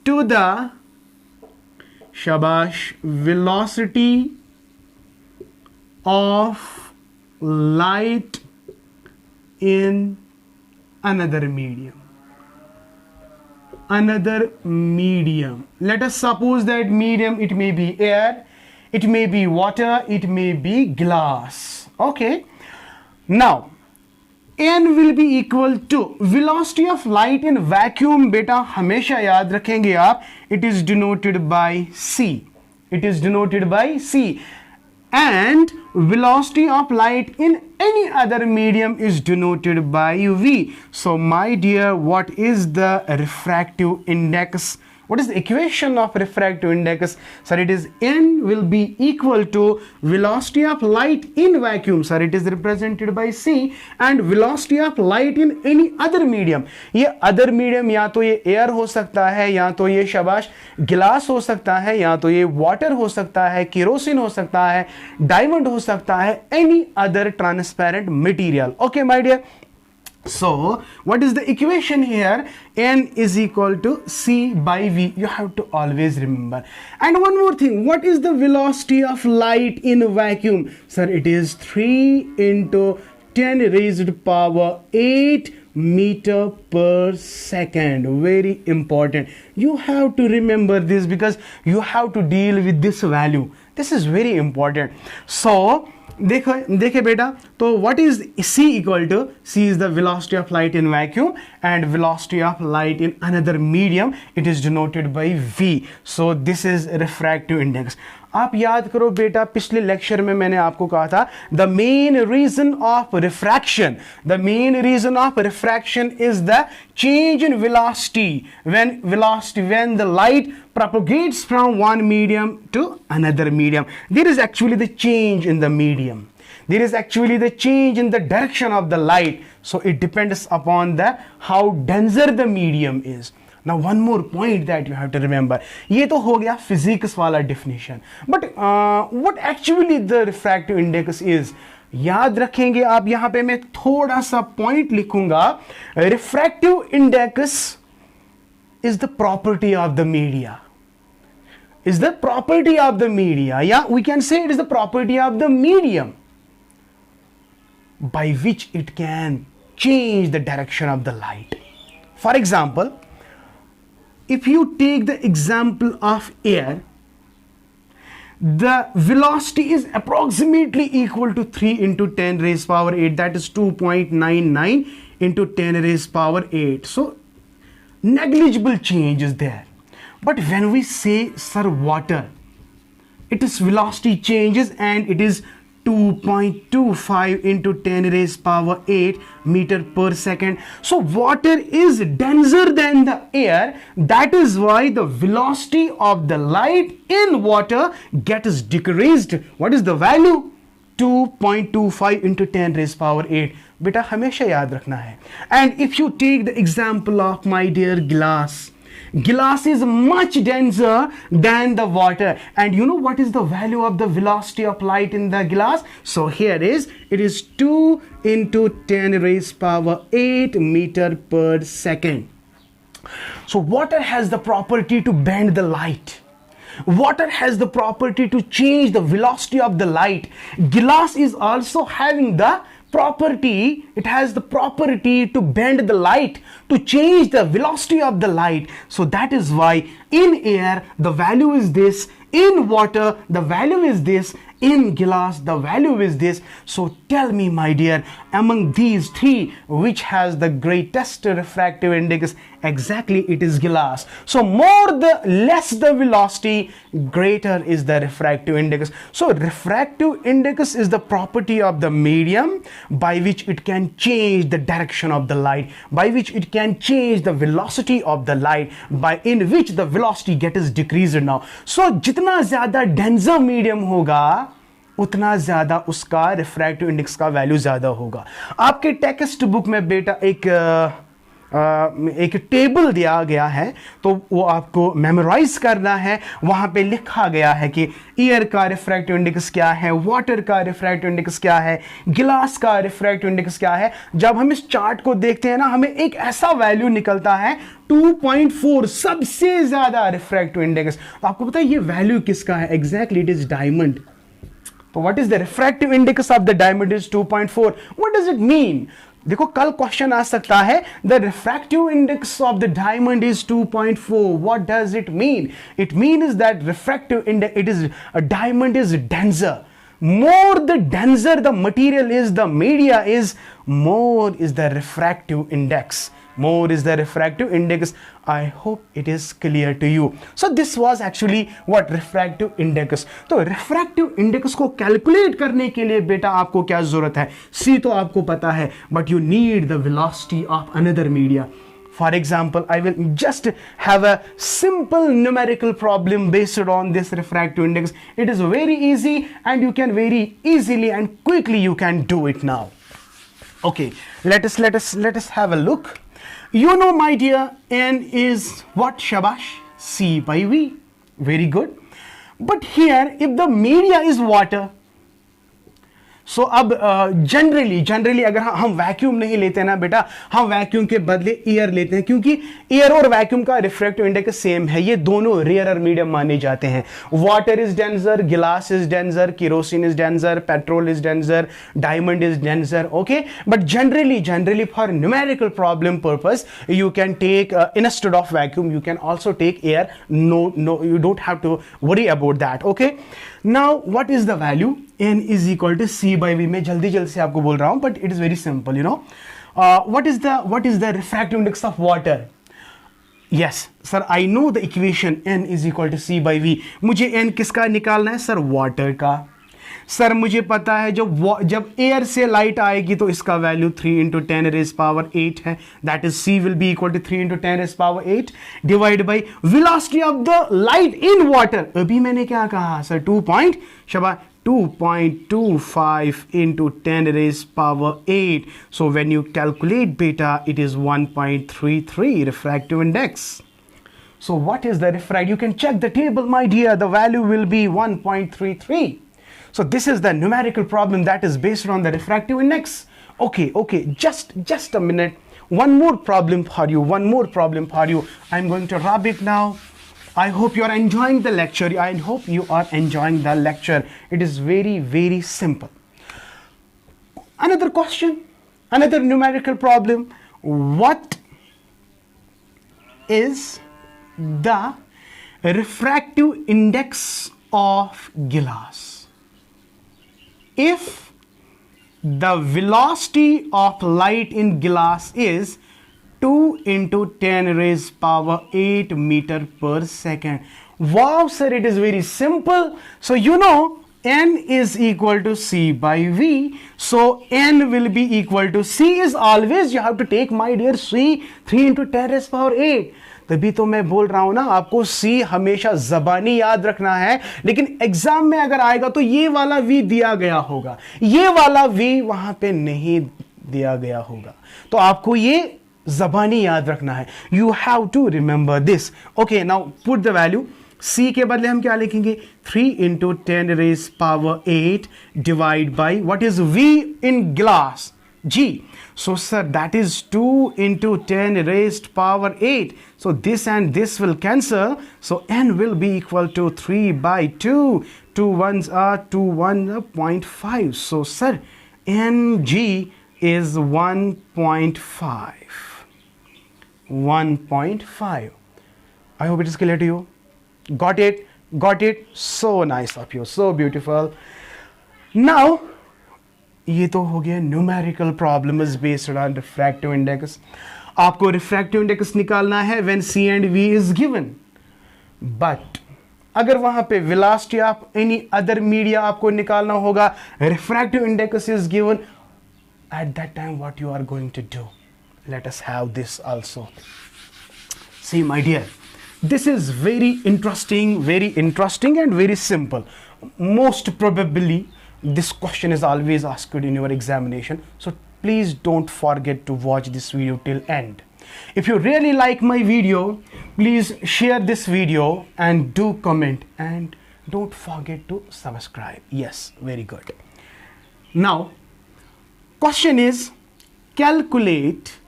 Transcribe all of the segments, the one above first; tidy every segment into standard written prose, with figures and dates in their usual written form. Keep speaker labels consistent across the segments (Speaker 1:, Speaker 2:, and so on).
Speaker 1: to the shabash velocity of light in another medium. Let us suppose that medium, it may be air, it may be water, it may be glass. Okay, now n will be equal to velocity of light in vacuum. बेटा हमेशा याद रखेंगे आप, it is denoted by c. And velocity of light in any other medium is denoted by v. So my dear, what is the refractive index? What is the equation of refractive index? Sir, it is n will be equal to velocity of light in vacuum. Sir, it is represented by c, and velocity of light in any other medium. ये other medium या तो ये air हो सकता है, या तो ये शाबाश गिलास हो सकता है, या तो ये water हो सकता है, केरोसिन हो सकता है, diamond हो सकता है, any other transparent material. Okay, my dear. So what is the equation here? N is equal to c by v. You have to always remember. And one more thing, what is the velocity of light in vacuum? Sir, it is 3 into 10 raised power 8 meter per second. Very important. You have to remember this because you have to deal with this value. This is very important. So देखे बेटा, तो what is c equal to? C is the velocity of light in vacuum, and velocity of light in another medium, it is denoted by v. So this is refractive index. आप याद करो बेटा, पिछले lecture में मैंने आपको कहा था the main reason of refraction is the change in velocity when the light propagates from one medium to another medium. There is actually the change in the medium. There is actually the change in the direction of the light. So it depends upon the how denser the medium is. Now one more point that you have to remember. ये तो हो गया physics वाला definition. But what actually the refractive index is? याद रखेंगे आप, यहाँ पे मैं थोड़ा सा point लिखूंगा. Refractive index is the property of the media. Yeah, we can say it is the property of the medium by which it can change the direction of the light. For example, if you take the example of air, the velocity is approximately equal to 3 into 10 raised power 8, that is 2.99 into 10 raised power 8. So negligible change is there. But when we say, sir, water, its velocity changes and it is 2.25 into 10 raised power 8 meter per second. So water is denser than the air. That is why the velocity of the light in water gets decreased. What is the value? 2.25 into 10 raised power 8. Beta हमेशा याद रखना है. And if you take the example of my dear glass, glass is much denser than the water, and you know what is the value of the velocity of light in the glass? So here it is 2 into 10 raised power 8 meter per second. So water has the property to bend the light. Water has the property to change the velocity of the light. Glass is also having the property, it has the property to bend the light, to change the velocity of the light. So that is why in air the value is this, in water the value is this, in glass the value is this. So tell me, my dear, among these three, which has the greatest refractive index? Exactly, it is glass. So less the velocity, greater is the refractive index. So refractive index is the property of the medium by which it can change the direction of the light, by which it can change the velocity of the light, in which the velocity gets decreased now. So जितना ज़्यादा denser medium होगा, उतना ज़्यादा उसका refractive index का value ज़्यादा होगा. आपके टेक्स्ट बुक में बेटा एक एक टेबल दिया गया है, तो वो आपको मेमोराइज करना है। वहाँ पे लिखा गया है कि एयर का रिफ्रैक्टिव इंडेक्स क्या है, वाटर का रिफ्रैक्टिव इंडेक्स क्या है, गिलास का रिफ्रैक्टिव इंडेक्स क्या है। जब हम इस चार्ट को देखते हैं ना, हमें एक ऐसा वैल्यू निकलता है 2.4, सबसे ज्यादा रिफ्रैक्टिव इंडेक्स। तो आपको पता है ये वैल्यू किसका है? Exactly it is diamond. तो what is the refractive index of the diamond is 2.4। What does it mean? देखो कल क्वेश्चन आ सकता है, the refractive index of the diamond is 2.4। What does it mean? It mean is that refractive index, it is a diamond is denser. More the denser the material is, the media is, more is the refractive index. More is the refractive index. I hope it is clear to you. So this was actually what refractive index. तो refractive index को calculate करने के लिए बेटा आपको क्या जरूरत है? C तो आपको पता है, but you need the velocity of another media. For example, I will just have a simple numerical problem based on this refractive index. It is very easy and you can very easily and quickly you can do it now. Okay, let us have a look. You know, my dear, N is what? Shabash, C by V. Very good. But here, if the media is water, सो अब generally अगर हम vacuum नहीं लेते ना बेटा, हम vacuum के बदले एयर लेते हैं, क्योंकि एयर और वैक्यूम का रिफ्रैक्टिव इंडेक्स सेम है। ये दोनों रेयरर मीडियम माने जाते हैं। Water is denser, glass is denser, kerosene is denser, petrol is denser, diamond is denser. Okay, but generally for numerical problem purpose you can take instead of vacuum you can also take air. No you don't have to worry about that. Okay, now what is the value? N is equal to C by V. मैं जल्दी से आपको बोल रहा हूं, but it is very simple, you know. What is the refractive index of water? Yes, sir, I know the equation N is equal to C by V. मुझे N किसका निकालना है सर? वाटर का। सर मुझे पता है जब air से लाइट आएगी तो इसका वैल्यू 3 into 10 raised power 8 है। That is C will be equal to 3 into 10 raised power 8 divide by velocity of the light in water. अभी मैंने क्या कहा sir? 2.25 into 10 raised power 8. So when you calculate beta, it is 1.33 refractive index. So what is the refractive? You can check the table, my dear. The value will be 1.33. So this is the numerical problem that is based on the refractive index. Okay. Just a minute. One more problem for you. I'm going to rub it now. I hope you are enjoying the lecture. I hope you are enjoying the lecture. It is very, very simple. Another question, another numerical problem. What is the refractive index of glass? If the velocity of light in glass is 2 into 10 raised power 8 meter per second. Wow, sir, it is very simple. So you know N is equal to C by V. So N will be equal to C is always, you have to take, my dear, C 3 into 10 raised power 8. तभी तो मैं बोल रहा हूं ना, आपको C हमेशा जबानी याद रखना है, लेकिन एग्जाम में अगर आएगा तो ये वाला V दिया गया होगा, ये वाला V वहां पे नहीं दिया गया होगा। तो आपको ये जबानी याद रखना है। You have to remember this. Okay, now put the value. C के बदले हम क्या लिखेंगे? 3 into 10 raised power 8 divide by what is V in glass? G. So sir, that is 2 into 10 raised power 8. So this and this will cancel. So N will be equal to 3 by 2. 2 ones are 2 1.5. So sir, Ng is 1.5. 1.5. I hope it is clear to you. Got it? So nice of you. So beautiful. Now, ये तो हो गया numerical problem is based on refractive index. आपको refractive index निकालना है when C and V is given. But अगर वहां पे velocity of any other media आपको निकालना होगा, refractive index is given, at that time what you are going to do? Let us have this also. See my dear, this is very interesting and very simple. Most probably this question is always asked in your examination, so please don't forget to watch this video till end. If you really like my video, please share this video and do comment, and don't forget to subscribe. Yes, very good. Now, question is calculate,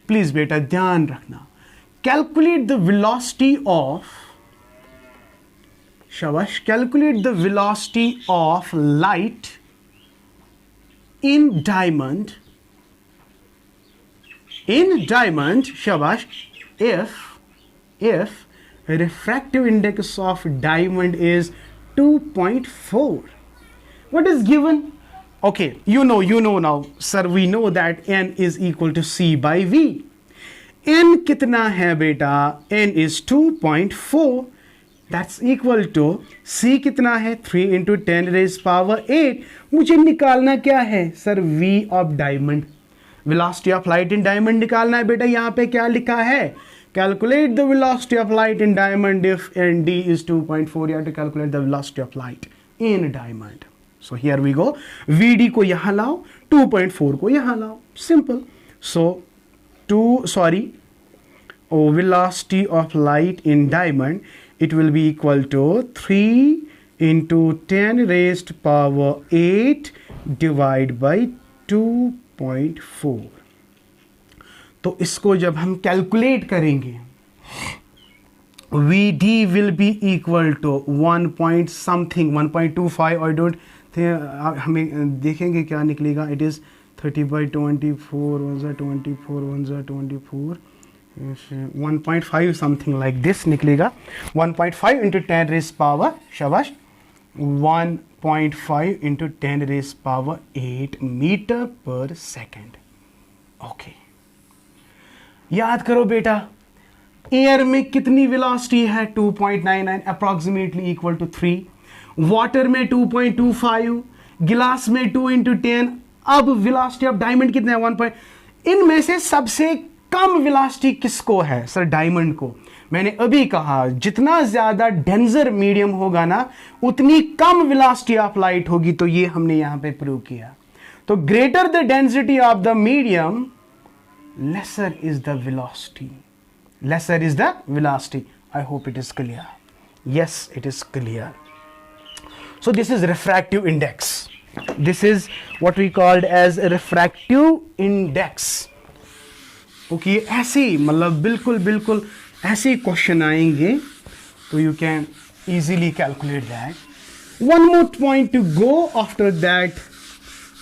Speaker 1: please beta ध्यान रखना, calculate the velocity of, shabash, calculate the velocity of light in diamond, shabash, if refractive index of diamond is 2.4. What is given? Okay, you know now, sir, we know that n is equal to c by v. n kitna hai beta? N is 2.4. That's equal to c kitna hai? 3 into 10 raised power 8. मुझे निकालना क्या है sir? v of diamond, velocity of light in diamond निकालना है बेटा. यहाँ पे क्या लिखा है? Calculate the velocity of light in diamond if nd is 2.4. You have to calculate the velocity of light in diamond. So here we go. Vd को यहाँ लाओ, 2.4 को यहाँ लाओ. Simple. So velocity of light in diamond, it will be equal to 3 into 10 raised power 8 divided by 2.4. तो इसको जब हम कैलकुलेट करेंगे, Vd will be equal to 1 point something, 1.25. I don't think, हमें देखेंगे क्या निकलेगा. It is 30 by 24, 24, 1.5 something like this निकलेगा. 1.5 into 10 raised power, शाबाश, 1.5 into 10 raised power 8 meter per second. Okay. याद करो बेटा, एयर में कितनी वेलोसिटी है? 2.99, अप्रॉक्सीमेटली इक्वल टू 3. वाटर में 2.25, गिलास में 2 into 10. अब वेलोसिटी ऑफ डायमंड कितना है? 1. इनमें से सबसे कम वेलोसिटी किसको है सर? डायमंड को. मैंने अभी कहा जितना ज्यादा डेंसर मीडियम होगा ना, उतनी कम वेलोसिटी ऑफ लाइट होगी. तो ये हमने यहां पे प्रूव किया. तो greater the density of the medium, lesser is the velocity. Lesser is the velocity. I hope it is clear. Yes, it is clear. So this is refractive index. This is what we called as a refractive index. Okay, ऐसे मतलब बिल्कुल ऐसे question आएंगे, तो you can easily calculate that. One more point to go. After that,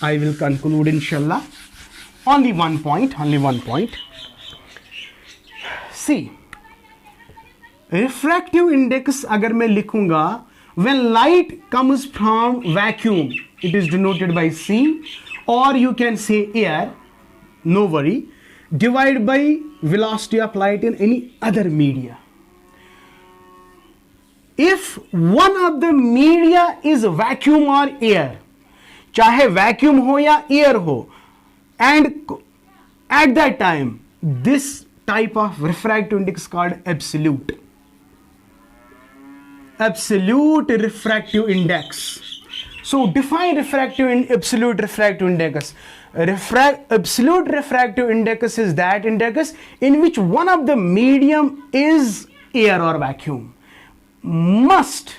Speaker 1: I will conclude inshallah. Only one point. See, refractive index अगर मैं लिखूंगा, when light comes from vacuum, it is denoted by C, or you can say air, no worry, divided by velocity of light in any other media. If one of the media is vacuum or air, चाहे vacuum हो या air हो, and at that time this type of refractive index is called absolute refractive index. So define refractive and absolute refractive index. Absolute refractive index is that index in which one of the medium is air or vacuum. Must,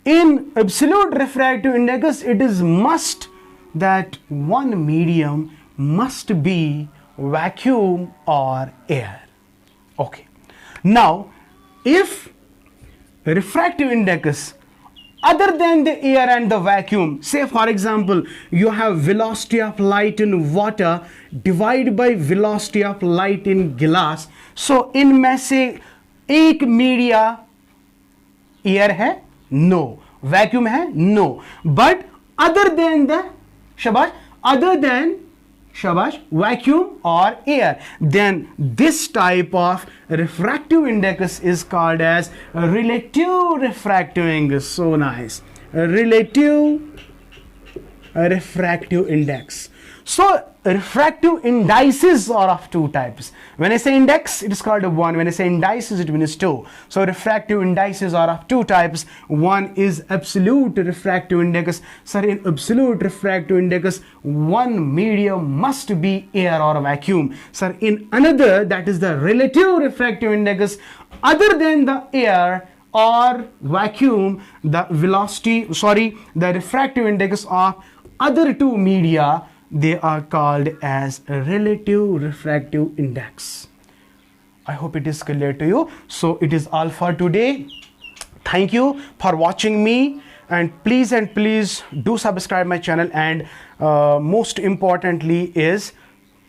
Speaker 1: in absolute refractive index, it is must that one medium must be vacuum or air. Okay. Now, if refractive index other than the air and the vacuum, say for example, you have velocity of light in water divided by velocity of light in glass. So, इनमें से एक media air है? No. Vacuum है? No. But other than the vacuum or air, then this type of refractive index is called as relative refractive index. So nice. Relative refractive index. So refractive indices are of two types. When I say index, it is called a 1. When I say indices, it means 2. So refractive indices are of two types. One is absolute refractive index. Sir, in absolute refractive index, one medium must be air or vacuum. Sir, in another, that is the relative refractive index, other than the air or vacuum, the refractive index of other two media, they are called as a relative refractive index. I hope it is clear to you. So it is all for today. Thank you for watching me, and please do subscribe my channel, and most importantly is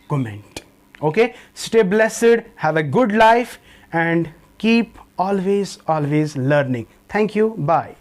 Speaker 1: comment. Okay, stay blessed, have a good life, and keep always learning. Thank you. Bye.